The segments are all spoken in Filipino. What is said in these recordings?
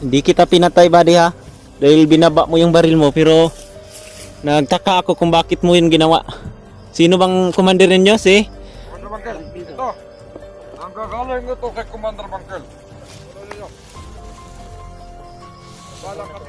Hindi kita pinatay buddy ha. Dahil binaba mo yung baril mo pero nagtaka ako kung bakit mo yun ginawa. Sino bang commander ninyo? Si? Commander Bangkel, ito. Ang gagaling ito kay Commander Bangkel.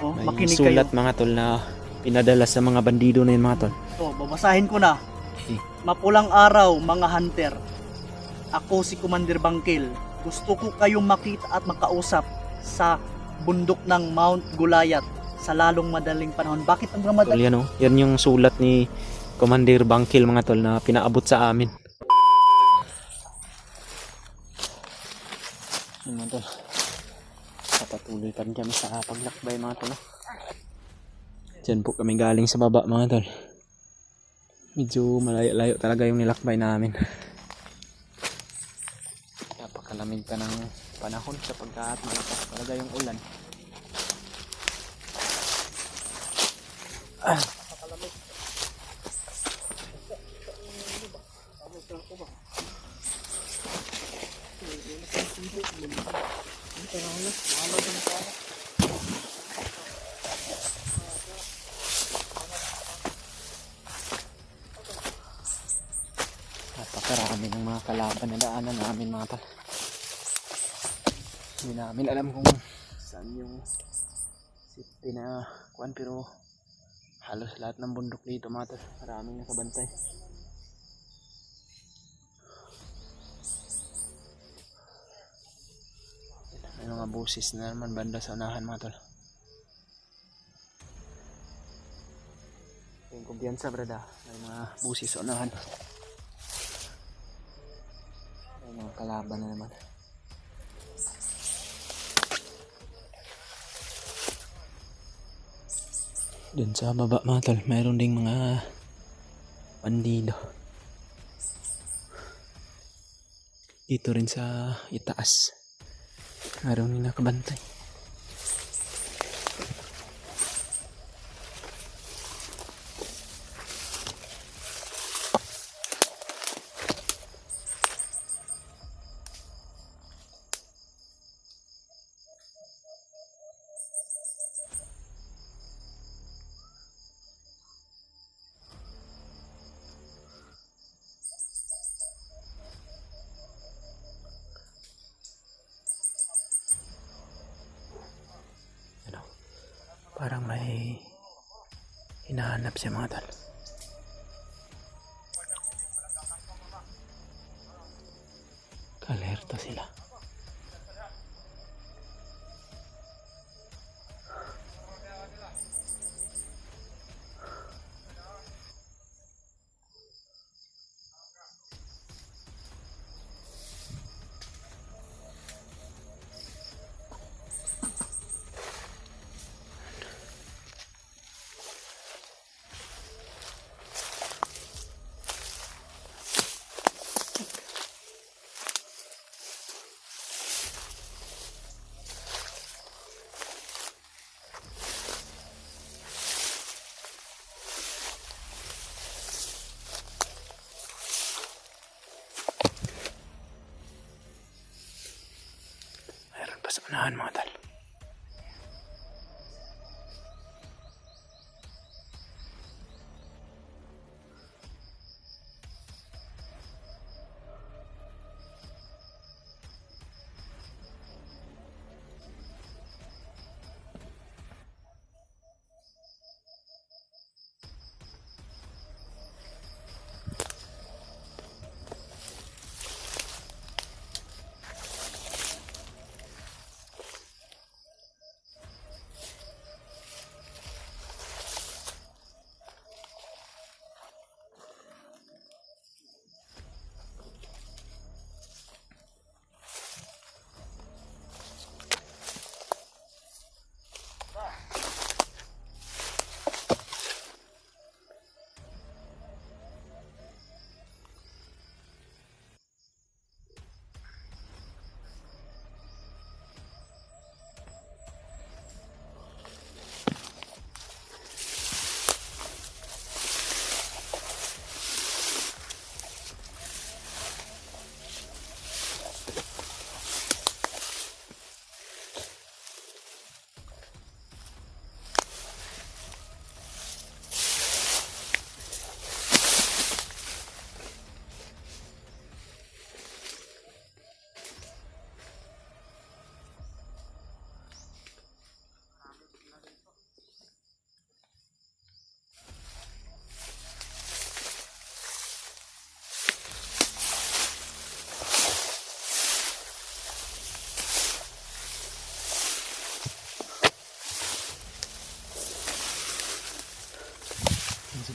Oh, May makinig sulat kayo. mga tol na pinadala sa mga bandido na yun mga tol. So, babasahin ko na. Mapulang araw, mga hunter. Ako si Commander Bangkil. Gusto ko kayong makita at makausap sa bundok ng Mount Gulayat sa lalong madaling panahon. Bakit ang Tol madali? yan oh. Yan yung sulat ni Commander Bangkil mga tol na pinaabot sa amin. Yan mga tol. Papatuloy pa rin kami sa paglakbay mga tol. Diyan po kami galing sa baba mga tol. Medyo malayo-layo talaga yung nilakbay namin. Napakalamig pa ng panahon sapagkat malakas talaga yung ulan. Napakarami ng mga kalaban na daanan namin mga tol. Hindi namin alam kung saan yung safety na kuan pero halos lahat ng bundok dito mga tol. Maraming nakabantay. May mga busis na naman banda sa unahan mga tol. Yung kumpiyansa brada. May mga busis sa unahan. May mga kalaban na naman. Dun sa baba mga tol, mayroon ding mga bandido. Dito rin sa itaas. Mayroon din nakabantay. Parang may hinahanap siya mga tol. Kalerto sila. Mayroon pa sa unahan mga tol.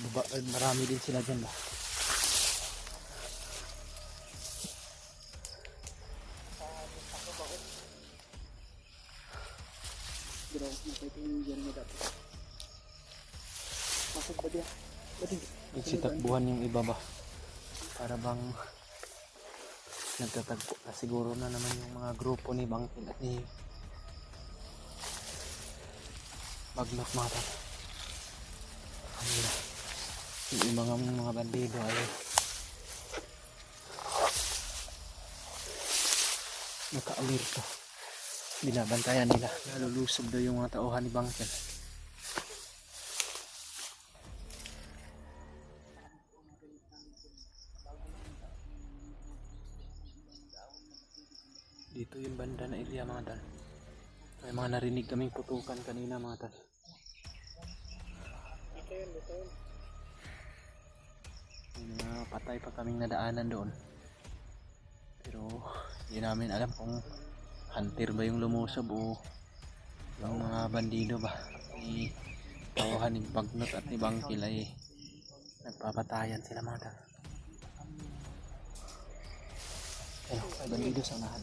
baba, marami din sila dyan ba? Nagsitakbuhan yung iba ba? Para bang nagtatagpo na siguro na naman yung mga grupo ni Bangkil at ni Bagnot Mata. Yung mga bandido ay naka-alerto. Binabantayan nila. Nalulusob daw yung mga tauhan ni Bangkil. Dito yung banda na Ilya mga tal. May mga narinig kaming putukan kanina mga tal. May mga patay pa kaming nadaanan doon. Pero hindi namin alam kung hunter ba yung lumusob o yung mga bandido ba. Ni tauhan ni Bagnot at ni Bangkil ay nagpapatayan sila mga tal. Pero may bandido sa unahan.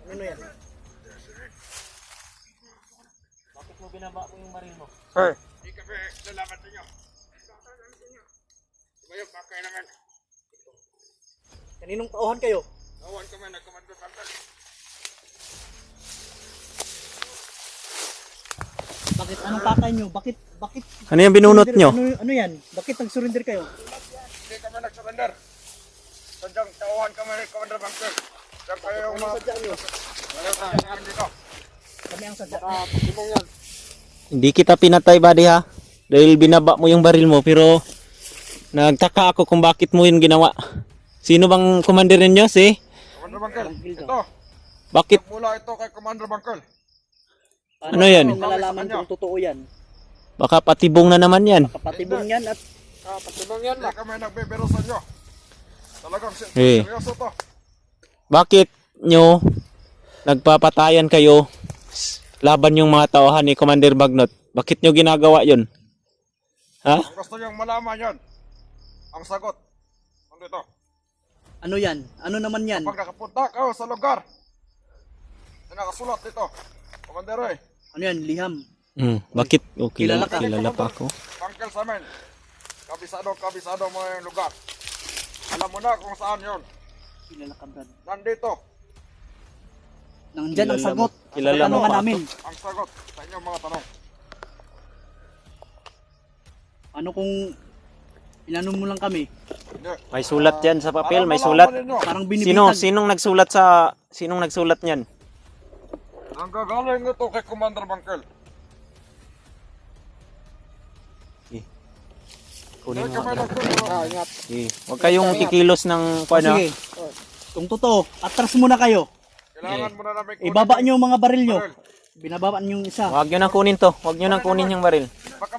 Ano yan? Bakit mo binaba mo yung baril mo? Hindi kami lalaban sa inyo. Tumayo pa kayo naman. Kaninong tauhan kayo? Awan kami nagkomando Bangkil. Bakit anong pakay nyo? Bakit Ano yung binunot nyo? Ano yan? Bakit nag-surrender kayo? Hindi kami nag-surrender. Sadyang tauhan kami ni Commander Bangkil. Diyan kayo yung mga... sadya nyo? Wala sa nangyari dito. Kami ang sadya. Pagsimong yan. Hindi kita pinatay buddy ha. Dahil binaba mo yung baril mo pero nagtaka ako kung bakit mo yun ginawa. Sino bang commander ninyo? Si? Commander Bangkil. Ito. Bakit? Mula ito kay Commander Bangkil. Ano yan? Malalaman kung totoo yan. Baka patibong na naman yan. Kapatibong yan at Pagsimong yan. Hindi kami nagbibiro sa inyo. Talagang Eh. seryoso to. Bakit nyo nagpapatayan kayo laban yung mga tauhan ni Commander Bagnot? Bakit nyo ginagawa yun? Ha? Kung gusto niyong malaman yan, ang sagot. Ano ito? ano yan? Ano naman yan? Pag nakapunta kayo sa lugar, na nakasulat dito. Commander eh. Ano yan? Liham. Bakit? Oh, Kilala ka? kilala pa ako. Bangkil sa amin. Kabisado mo yung lugar. Alam mo na kung saan yon. Kilala ka, Brad. Nandito. Nandyan ang Kilala sagot. mo. Kilala mo Tanungan pa namin. Ang sagot sa inyong mga tanong. Ano kung inanong mo lang kami? Hindi. May sulat yan sa papel, Para may malaman sulat. ninyo, Parang binibitag. Sinong nagsulat niyan? ang gagaling ito kay Commander Bangkil. Kunin Hindi mo. kami nagsulat. Huwag kayong kikilos ng ano. Sige. Kung totoo, atras muna kayo. Kailangan mo na namin kunin. Ibaba nyo yung mga baril nyo. Baril. Binababa nyo yung isa. Huwag nyo nang kunin to. Huwag nyo nang kunin yung baril. Baka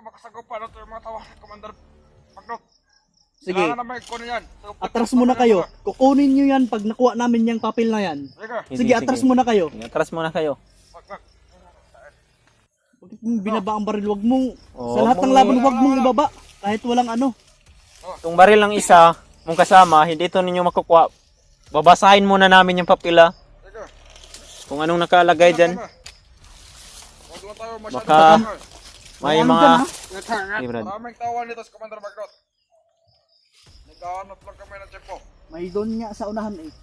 makasagupan ito yung mga tawa ni Commander Bagnot. Sige. Kailangan namin kunin yan. Atras muna kayo. Kukunin nyo yan pag nakuha namin yung papel na yan. Sige. Sige, atras muna kayo. Atras muna kayo. Wag. Bakit mong binaba ang baril? Wag mong, Oh, sa lahat ng laban, wag mong ibaba. Kahit walang ano. Itong baril ng isa, mong kasama, hindi ito ninyo makukuha. Babasahin muna namin yung papila. Sige. Kung anong nakalagay dyan. Huwag lang tayo masyadong Baka- masyadong. May Ayan mga... dyan, ha? Hey, Brad. Maraming tawa nito sa Commander Bagnot. Naghahanap lang kami ng tiyempo. May doon nga sa unahan eh.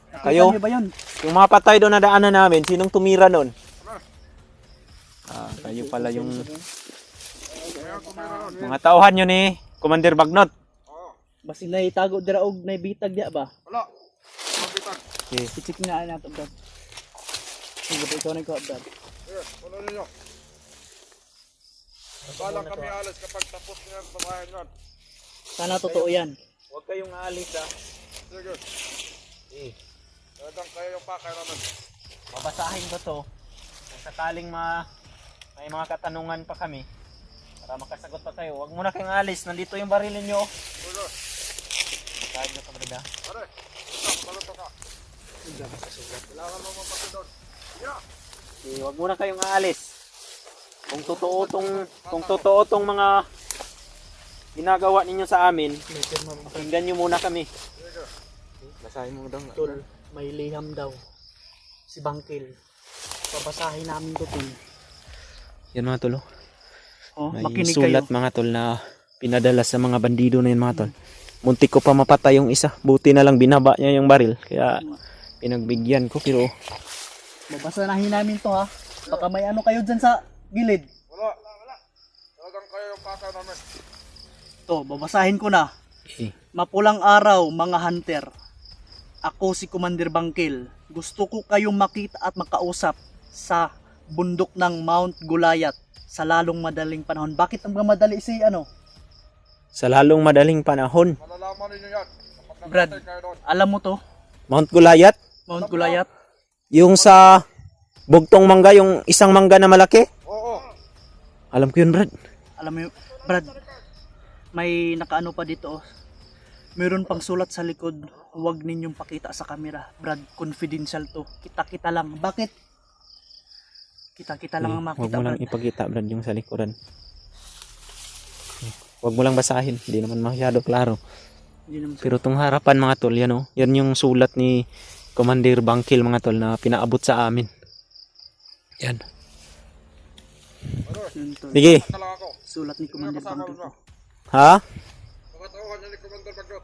Nakita Kayo? niyo ba yun? Yung mga patay doon na daanan namin, sinong tumira doon? Ano? Kayo pala yung Kaya kumira nun. mga tauhan nyo ni Commander Bagnot. Oo. Basi na itago dira og na bitag diya ba? Wala. Mabitan. Okay. I-check na nato brad. Sige, ikaw na ko brad. Sige, puno ninyo. Balang kami alis kapag tapos niya ang babayan yan. Sana totoo yan. Huwag kayong aalis Sige. Talagang kayo yung pakay namin. Babasahin ko to. Kung sakaling may mga katanungan pa kami, para makasagot pa kayo. Huwag muna kayong alis. Nandito yung baril ninyo. Sige. Basahin nyo kabrada. Pare. Ito, maluto ka. Kailangan mo mapasi doon. Yeah. Okay, huwag muna kayong aalis. Kung totoo tong mga ginagawa ninyo sa amin, pakinggan nyo muna kami. Sige. Basahin mo daw. Tol, may liham daw. Si Bangkil. Babasahin namin to tol. Yan mga tol. Oh, May makinig sulat kayo. mga tol na pinadala sa mga bandido na yun mga tol. Muntik ko pa mapatay yung isa. Buti na lang binaba niya yung baril. Kaya pinagbigyan ko pero Babasahin namin to ha. Baka may ano kayo dyan sa gilid. Wala. Talagang kayo yung pakay namin. To, babasahin ko na. eh, Mapulang araw, mga hunter. Ako si Commander Bangkil. Gusto ko kayong makita at makausap sa bundok ng Mount Gulayat sa lalong madaling panahon. Bakit ang madali si ano? sa lalong madaling panahon. Malalaman ninyo yan. Kapag Brad, namatay kayo doon. alam mo to? Mount Gulayat, Mount Gulayat? yung sa bugtong mangga, yung isang mangga na malaki. Oo. Alam ko yun, Brad. Alam mo yun, Brad, may nakaano pa dito. Oh. Meron pang sulat sa likod. Huwag ninyong pakita sa camera. Brad, confidential to. Kita-kita lang. Bakit? Kita-kita lang ang Huwag makita, mo lang Brad. ipakita, Brad, yung sa likuran. Huwag mo lang basahin. Hindi naman masyado klaro. Hindi naman Pero itong harapan mga tol, yan oh. Yan yung sulat ni Commander Bangkil mga tol na pinaabot sa amin. Yan. yun, tol. Sige. Baka lang ako. Sulat ni Commander Kasama Bangkil mo to. Ha? Mga tauhan niya ni Commander Bagnot.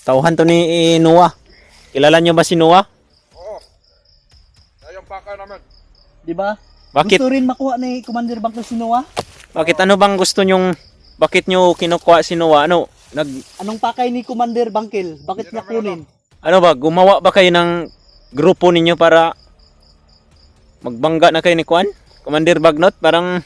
Tauhan to ni Noah. Kilala nyo ba si Noah? Oo. Kaya yung pakay namin. Di ba? Bakit? Gusto rin makuha ni Commander Bangkil si Noah? Bakit ano bang gusto nyong, bakit nyo kinukuha si Noah? Ano? Anong pakay ni Commander Bangkil? Bakit Hindi niya namin kunin? Ano ba? Gumawa ba kayo ng grupo ninyo para magbangga na kayo ni Kwan? Commander Bagnot? Parang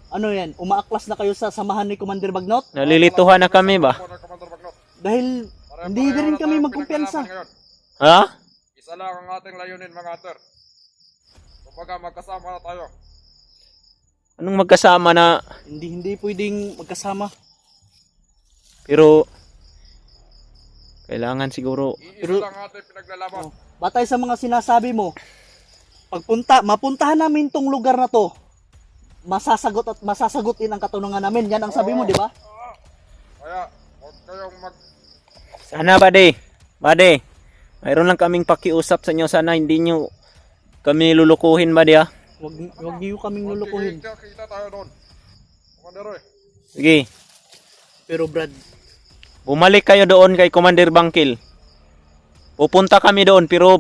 Ano yan? Umaaklas na kayo sa samahan ni Commander Bagnot? nalilituhan na kami ba? Ako ng Commander Bagnot. Dahil Pareho-pareho hindi na rin kami tayong magkumpiyansa. pinaglalaban ngayon. Ha? Isa lang ang ating layunin mga hunter. Kumbaga magkasama na tayo. Anong magkasama na, Hindi pwedeng magkasama. pero kailangan siguro, Iisa lang ang ating pinaglalaban. Oh. Batay sa mga sinasabi mo, mapuntahan namin tong lugar na to, masasagutin ang katanungan namin. Yan ang sabi mo, di ba? Kaya huwag kayong sana Bade, mayroon lang kaming pakiusap sa inyo, sana hindi nyo kami lulukuhin Bade ha. Huwag niyo kaming lulukuhin. Kita tayo doon. Commander eh. Sige, Pero Brad, bumalik kayo doon kay Commander Bangkil. Pupunta kami doon pero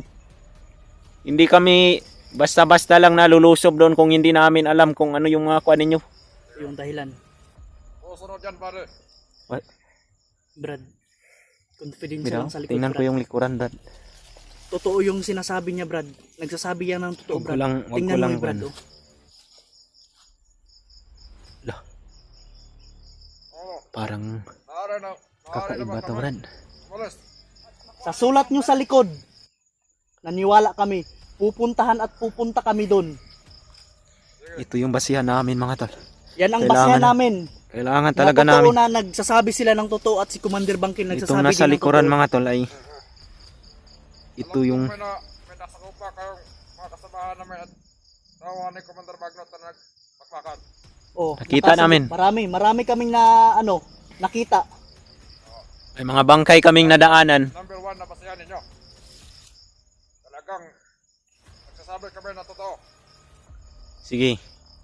hindi kami basta-basta lang nalulusob doon kung hindi namin alam kung ano yung mga kuha ninyo. yung dahilan. Susunod yan pare. Brad, confidential Bitaw, lang sa likod, tingnan ko Brad. yung likuran, Brad. Totoo yung sinasabi niya, Brad. Nagsasabi yan ng totoo, Wag ko Brad. lang- wag Tingnan ko mo lang yung Brad, kung- oh. Oo. Parang Maaari na. kakaiba to, Brad. Umalis. Sa sulat nyo sa likod, naniwala kami. Pupuntahan at pupunta kami doon. Ito yung basihan namin mga tol. Yan ang Kailangan basihan na- namin. Kailangan Na talaga totoo namin. na nagsasabi sila ng totoo at si Commander Bangkil Itong nagsasabi nasa din ng likuran totoo. mga tol ay ito Alam yung ko may nasakupa kayong mga kasamahan namin at tawa ni Commander Bagnot na nagpakpakan. Oh, Nakita namin. Marami kaming nakita. may mga bangkay kaming nadaanan. Number 1 na basihan ninyo. Talagang nagsasabi kami na totoo. Sige,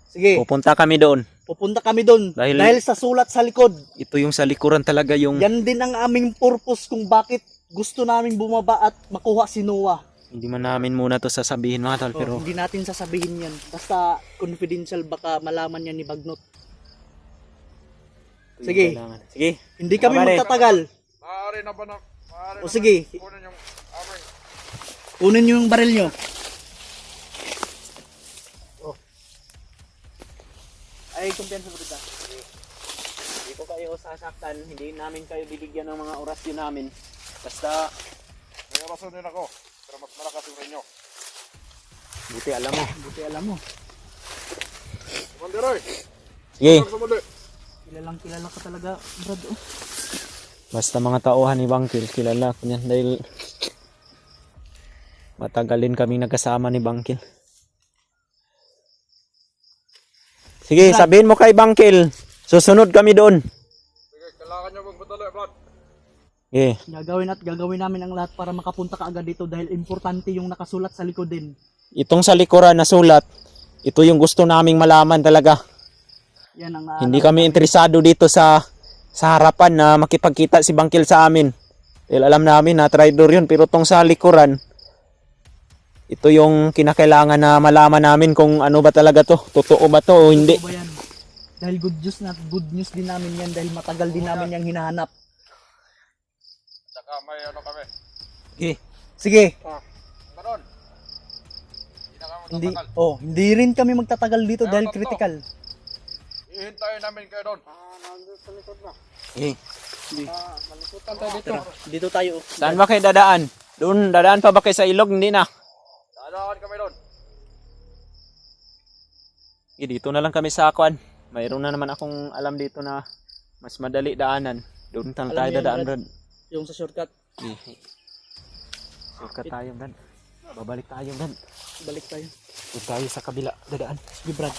Sige, pupunta kami doon. Pupunta kami doon. Dahil- Dahil sa sulat sa likod. Ito yung sa likuran talaga yung Yan din ang aming purpose kung bakit gusto naming bumaba at makuha si Noah. hindi man namin muna to sasabihin mga tol, pero Hindi natin sasabihin yan. Basta confidential, baka malaman yan ni Bagnot. ito yung Sige. kailangan. Sige. Hindi kami Pare. magtatagal. Maaari na ba na? Maaari O na sige. ba kunin yung aming Kunin nyo yung baril nyo. Oh. Ay, kumpiyansa mo dito. Hindi ko kayo sasaktan, hindi namin kayo bibigyan ng mga orasyon namin. Basta, may rason din ako. Pero mas malakas yung renyo. buti alam mo. Buti alam mo. Commander Roy, Sige. sa muli. Kilalang kilala ka talaga, Brad. Oh. Basta mga tauhan ni Bangkil, kilala ko niyan dahil matagal din kaming nagkasama ni Bangkil. Sige, sabihin mo kay Bangkil, susunod kami doon. Sige, kailangan nyo magpadali, Brad. Sige. Gagawin namin ang lahat para makapunta ka agad dito dahil importante yung nakasulat sa likod din. Itong sa likuran na sulat, ito yung gusto naming malaman talaga. Yan ang Hindi kami interesado dito sa harapan na makipagkita si Bangkil sa amin. Dahil alam namin na traitor yun, pero tong sa likuran, ito yung kinakailangan na malaman namin kung ano ba talaga to, totoo ba to o hindi. Totoo ba yan? Dahil good news din namin yan dahil matagal din namin yung hinahanap. Saka may ano kami. Okay. Sige, Ganon. Hindi na kami magtatagal. hindi rin kami magtatagal dito Kaya dahil tatlo. critical. Ihintayin namin kayo doon. Okay. Malikutan tayo dito. Dito tayo. Saan ba kayo dadaan? Doon, dadaan pa ba kayo sa ilog? Hindi na. Dadaan kami doon. Okay, dito na lang kami sa Akuan. Mayroon na naman akong alam dito na mas madali daanan. Doon Alam lang tayo mo yan, dadaan, Brad? Brad. Yung sa shortcut, Okay. Sukat tayo, Brad. Babalik tayo, Brad. balik tayo. Doon tayo sa kabila, dadaan. Sige, Brad.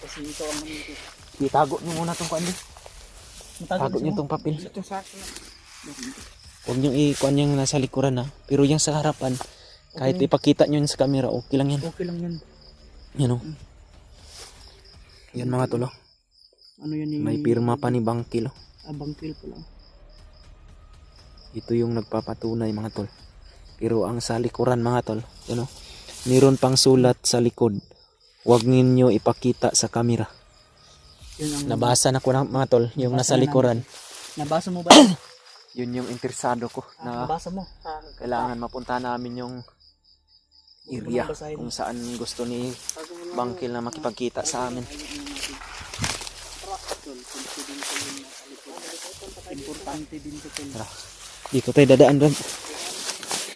Kasi ito ang manito. Itago nyo muna itong kuan. Tago nyo itong papel. Ito sa akin. Huwag nyo ikuan yung nasa likuran ha. Pero yung sa harapan, kahit Okay. ipakita nyo yun sa camera, okay lang yan. Okay lang yan. Yan o. Yan mga tulo. Ano yan yung... May pirma pa ni Bangkil. Abang kill pala. Ito yung nagpapatunay mga tol. Pero ang sa likuran mga tol, yan o. Meron pang sulat sa likod. Huwag ninyo ipakita sa camera. Yun ang... Nabasa na ko na mga tol, yung nasa likuran. Nabasa mo ba? Yun yung interesado ko na Nabasa mo? kailangan mapunta namin yung area basahin. kung saan gusto ni Bangkil na makipagkita sa amin. Importante din ito. Dito tayo dadaan, Brad.